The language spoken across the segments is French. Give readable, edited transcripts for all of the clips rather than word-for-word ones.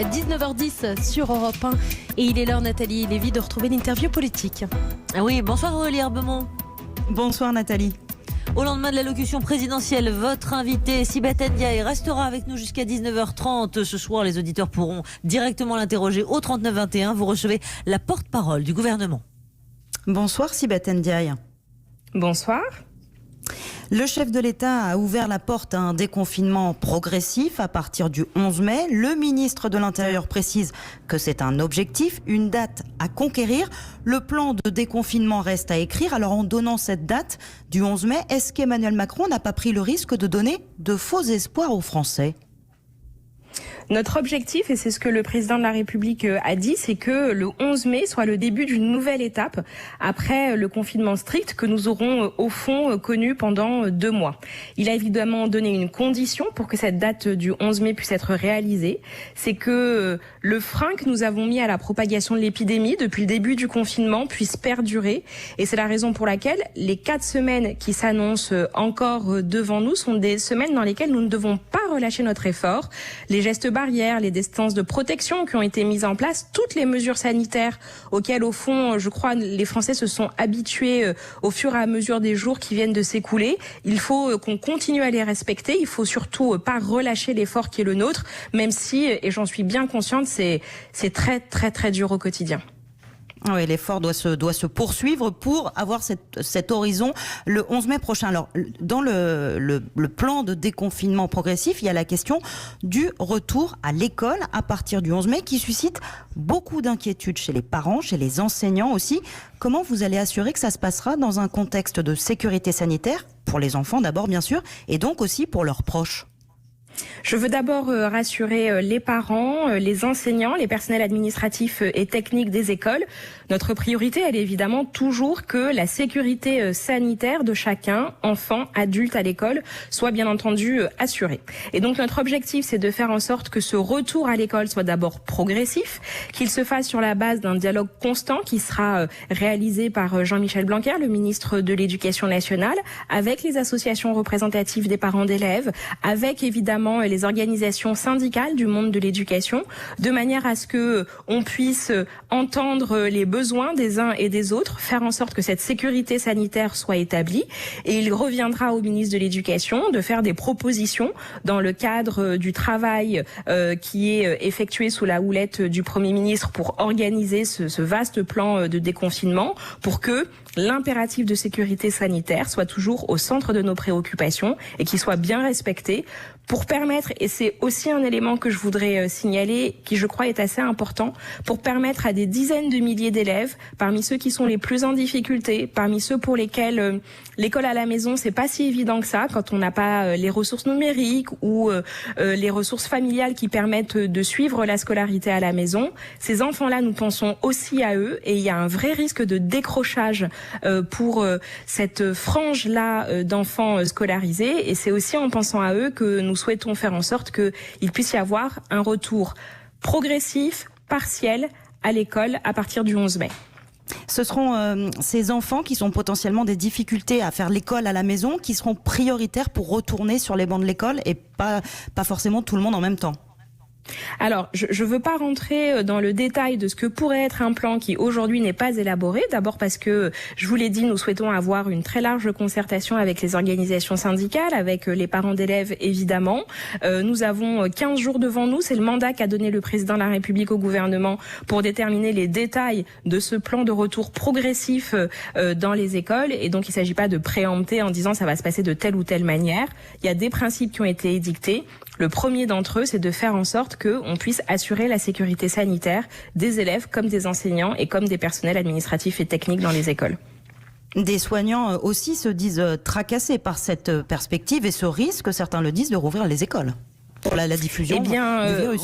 19h10 sur Europe 1 et il est l'heure, Nathalie Lévy, de retrouver l'interview politique. Oui, bonsoir Aurélie Herbemont. Bonsoir Nathalie. Au lendemain de l'allocution présidentielle, votre invité Sibeth Ndiaye restera avec nous jusqu'à 19h30. Ce soir, les auditeurs pourront directement l'interroger au 3921. Vous recevez la porte-parole du gouvernement. Bonsoir Sibeth Ndiaye. Bonsoir. Le chef de l'État a ouvert la porte à un déconfinement progressif à partir du 11 mai. Le ministre de l'Intérieur précise que c'est un objectif, une date à conquérir. Le plan de déconfinement reste à écrire. Alors en donnant cette date du 11 mai, est-ce qu'Emmanuel Macron n'a pas pris le risque de donner de faux espoirs aux Français ? Notre objectif, et c'est ce que le président de la République a dit, c'est que le 11 mai soit le début d'une nouvelle étape après le confinement strict que nous aurons au fond connu pendant 2 mois. Il a évidemment donné une condition pour que cette date du 11 mai puisse être réalisée, c'est que le frein que nous avons mis à la propagation de l'épidémie depuis le début du confinement puisse perdurer. Et c'est la raison pour laquelle les 4 semaines qui s'annoncent encore devant nous sont des semaines dans lesquelles nous ne devons pas relâcher notre effort. Les gestes barrières, les distances de protection qui ont été mises en place, toutes les mesures sanitaires auxquelles, au fond, je crois, les Français se sont habitués au fur et à mesure des jours qui viennent de s'écouler. Il faut qu'on continue à les respecter. Il faut surtout pas relâcher l'effort qui est le nôtre, même si, et j'en suis bien consciente, c'est très, très, très dur au quotidien. Oui, l'effort doit se poursuivre pour avoir cet horizon le 11 mai prochain. Alors, dans le plan de déconfinement progressif, il y a la question du retour à l'école à partir du 11 mai qui suscite beaucoup d'inquiétudes chez les parents, chez les enseignants aussi. Comment vous allez assurer que ça se passera dans un contexte de sécurité sanitaire, pour les enfants d'abord bien sûr, et donc aussi pour leurs proches ? Je veux d'abord rassurer les parents, les enseignants, les personnels administratifs et techniques des écoles. Notre priorité, elle est évidemment toujours que la sécurité sanitaire de chacun, enfant, adulte à l'école, soit bien entendu assurée. Et donc notre objectif, c'est de faire en sorte que ce retour à l'école soit d'abord progressif, qu'il se fasse sur la base d'un dialogue constant qui sera réalisé par Jean-Michel Blanquer, le ministre de l'Éducation nationale, avec les associations représentatives des parents d'élèves, avec évidemment les organisations syndicales du monde de l'éducation, de manière à ce que on puisse entendre les besoins des uns et des autres, faire en sorte que cette sécurité sanitaire soit établie. Et il reviendra au ministre de l'Éducation de faire des propositions dans le cadre du travail qui est effectué sous la houlette du Premier ministre pour organiser ce vaste plan de déconfinement, pour que l'impératif de sécurité sanitaire soit toujours au centre de nos préoccupations et qu'il soit bien respecté, pour permettre, et c'est aussi un élément que je voudrais signaler, qui je crois est assez important, pour permettre à des dizaines de milliers d'élèves, parmi ceux qui sont les plus en difficulté, parmi ceux pour lesquels l'école à la maison, c'est pas si évident que ça, quand on n'a pas les ressources numériques ou les ressources familiales qui permettent de suivre la scolarité à la maison. Ces enfants-là, nous pensons aussi à eux, et il y a un vrai risque de décrochage pour cette frange-là d'enfants scolarisés, et c'est aussi en pensant à eux que nous souhaitons faire en sorte qu'il puisse y avoir un retour progressif, partiel à l'école à partir du 11 mai. Ce seront ces enfants qui sont potentiellement des difficultés à faire l'école à la maison qui seront prioritaires pour retourner sur les bancs de l'école et pas forcément tout le monde en même temps. Alors, je veux pas rentrer dans le détail de ce que pourrait être un plan qui aujourd'hui n'est pas élaboré. D'abord parce que, je vous l'ai dit, nous souhaitons avoir une très large concertation avec les organisations syndicales, avec les parents d'élèves évidemment. Nous avons 15 jours devant nous, c'est le mandat qu'a donné le président de la République au gouvernement pour déterminer les détails de ce plan de retour progressif dans les écoles. Et donc, il ne s'agit pas de préempter en disant ça va se passer de telle ou telle manière. Il y a des principes qui ont été édictés. Le premier d'entre eux, c'est de faire en sorte qu'on puisse assurer la sécurité sanitaire des élèves comme des enseignants et comme des personnels administratifs et techniques dans les écoles. Des soignants aussi se disent tracassés par cette perspective et ce risque, certains le disent, de rouvrir les écoles pour la diffusion du virus.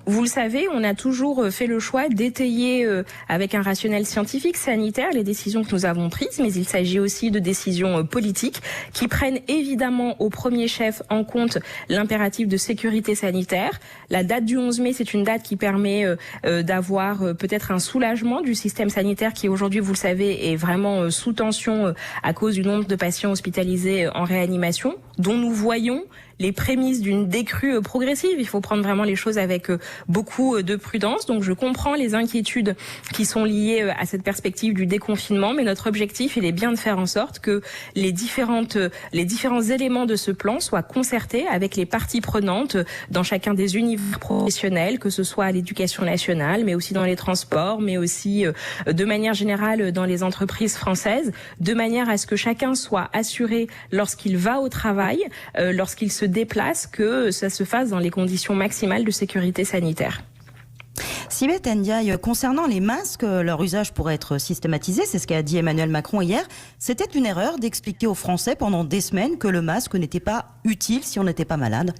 Vous le savez, on a toujours fait le choix d'étayer avec un rationnel scientifique, sanitaire, les décisions que nous avons prises, mais il s'agit aussi de décisions politiques qui prennent évidemment au premier chef en compte l'impératif de sécurité sanitaire. La date du 11 mai, c'est une date qui permet d'avoir peut-être un soulagement du système sanitaire qui aujourd'hui, vous le savez, est vraiment sous tension à cause du nombre de patients hospitalisés en réanimation, dont nous voyons les prémices d'une décrue progressive. Il faut prendre vraiment les choses avec beaucoup de prudence. Donc je comprends les inquiétudes qui sont liées à cette perspective du déconfinement, mais notre objectif, il est bien de faire en sorte que les différents éléments de ce plan soient concertés avec les parties prenantes dans chacun des univers professionnels, que ce soit à l'éducation nationale, mais aussi dans les transports, mais aussi de manière générale dans les entreprises françaises, de manière à ce que chacun soit assuré lorsqu'il va au travail, lorsqu'il se déplace, que ça se fasse dans les conditions maximales de sécurité sanitaire. Sibeth Ndiaye, concernant les masques, leur usage pourrait être systématisé, c'est ce qu'a dit Emmanuel Macron hier. C'était une erreur d'expliquer aux Français pendant des semaines que le masque n'était pas utile si on n'était pas malade.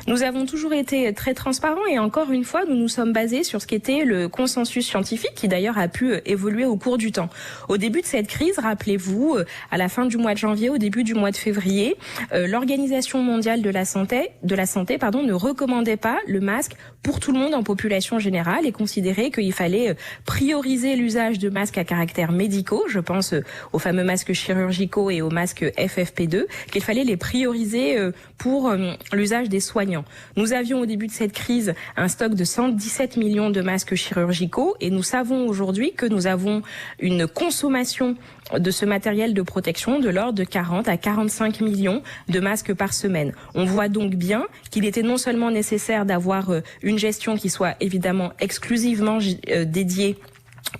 Nous avons toujours été très transparents et encore une fois, nous nous sommes basés sur ce qu'était le consensus scientifique qui d'ailleurs a pu évoluer au cours du temps. Au début de cette crise, rappelez-vous, à la fin du mois de janvier, au début du mois de février, l'Organisation mondiale de la santé, ne recommandait pas le masque pour tout le monde en population générale et considérait qu'il fallait prioriser l'usage de masques à caractère médicaux, je pense aux fameux masques chirurgicaux et aux masques FFP2, qu'il fallait les prioriser pour l'usage des soignants. Nous avions au début de cette crise un stock de 117 millions de masques chirurgicaux et nous savons aujourd'hui que nous avons une consommation de ce matériel de protection de l'ordre de 40 à 45 millions de masques par semaine. On voit donc bien qu'il était non seulement nécessaire d'avoir une gestion qui soit évidemment exclusivement dédiée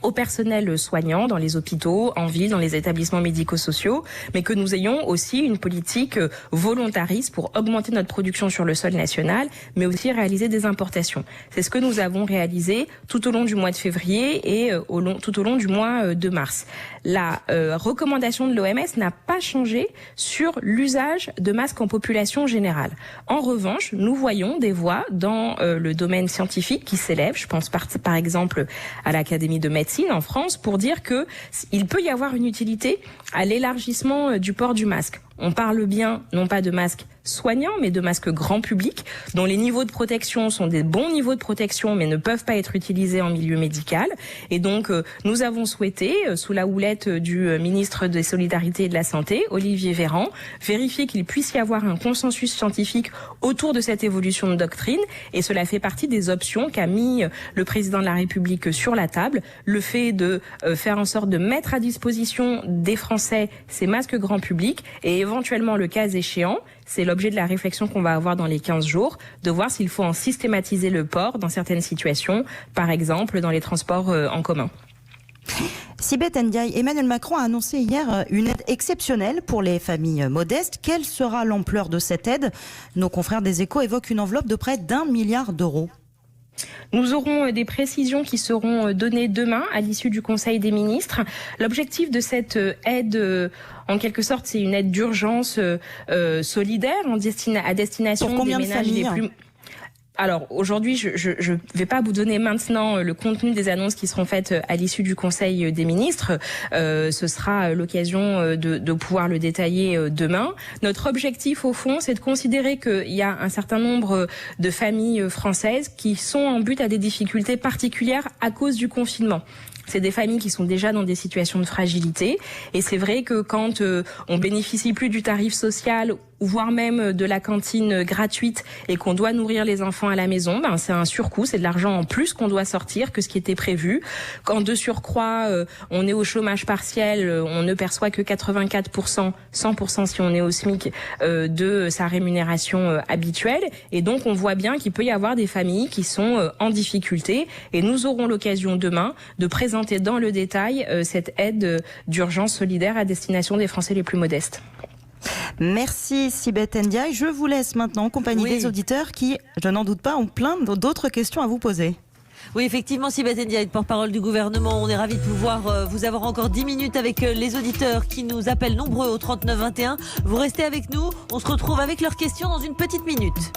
au personnel soignant dans les hôpitaux, en ville, dans les établissements médico-sociaux, mais que nous ayons aussi une politique volontariste pour augmenter notre production sur le sol national, mais aussi réaliser des importations. C'est ce que nous avons réalisé tout au long du mois de février et tout au long du mois de mars. La recommandation de l'OMS n'a pas changé sur l'usage de masques en population générale. En revanche, nous voyons des voix dans le domaine scientifique qui s'élèvent. Je pense par exemple à l'Académie de médecine en France pour dire que il peut y avoir une utilité à l'élargissement du port du masque. On parle bien, non pas de masques soignants, mais de masques grand public, dont les niveaux de protection sont des bons niveaux de protection, mais ne peuvent pas être utilisés en milieu médical. Et donc, nous avons souhaité, sous la houlette du ministre des Solidarités et de la Santé, Olivier Véran, vérifier qu'il puisse y avoir un consensus scientifique autour de cette évolution de doctrine. Et cela fait partie des options qu'a mis le président de la République sur la table. Le fait de faire en sorte de mettre à disposition des Français ces masques grand public et éventuellement, le cas échéant, c'est l'objet de la réflexion qu'on va avoir dans les 15 jours, de voir s'il faut en systématiser le port dans certaines situations, par exemple dans les transports en commun. Sibeth Ndiaye, Emmanuel Macron a annoncé hier une aide exceptionnelle pour les familles modestes. Quelle sera l'ampleur de cette aide? Nos confrères des Échos évoquent une enveloppe de près d'1 milliard d'euros. Nous aurons des précisions qui seront données demain à l'issue du Conseil des ministres. L'objectif de cette aide, en quelque sorte, c'est une aide d'urgence solidaire à destination des ménages les plus... Alors aujourd'hui, je vais pas vous donner maintenant le contenu des annonces qui seront faites à l'issue du Conseil des ministres. Ce sera l'occasion de pouvoir le détailler demain. Notre objectif au fond, c'est de considérer qu'il y a un certain nombre de familles françaises qui sont en but à des difficultés particulières à cause du confinement. C'est des familles qui sont déjà dans des situations de fragilité. Et c'est vrai que quand on bénéficie plus du tarif social, voire même de la cantine gratuite et qu'on doit nourrir les enfants à la maison, c'est un surcoût, c'est de l'argent en plus qu'on doit sortir que ce qui était prévu. Quand de surcroît, on est au chômage partiel, on ne perçoit que 84%, 100% si on est au SMIC, de sa rémunération habituelle. Et donc, on voit bien qu'il peut y avoir des familles qui sont en difficulté. Et nous aurons l'occasion demain de présenter dans le détail cette aide d'urgence solidaire à destination des Français les plus modestes. Merci Sibeth Ndiaye. Je vous laisse maintenant en compagnie des auditeurs qui, je n'en doute pas, ont plein d'autres questions à vous poser. Oui, effectivement, Sibeth Ndiaye, porte-parole du gouvernement. On est ravis de pouvoir vous avoir encore 10 minutes avec les auditeurs qui nous appellent nombreux au 39 21. Vous restez avec nous. On se retrouve avec leurs questions dans une petite minute.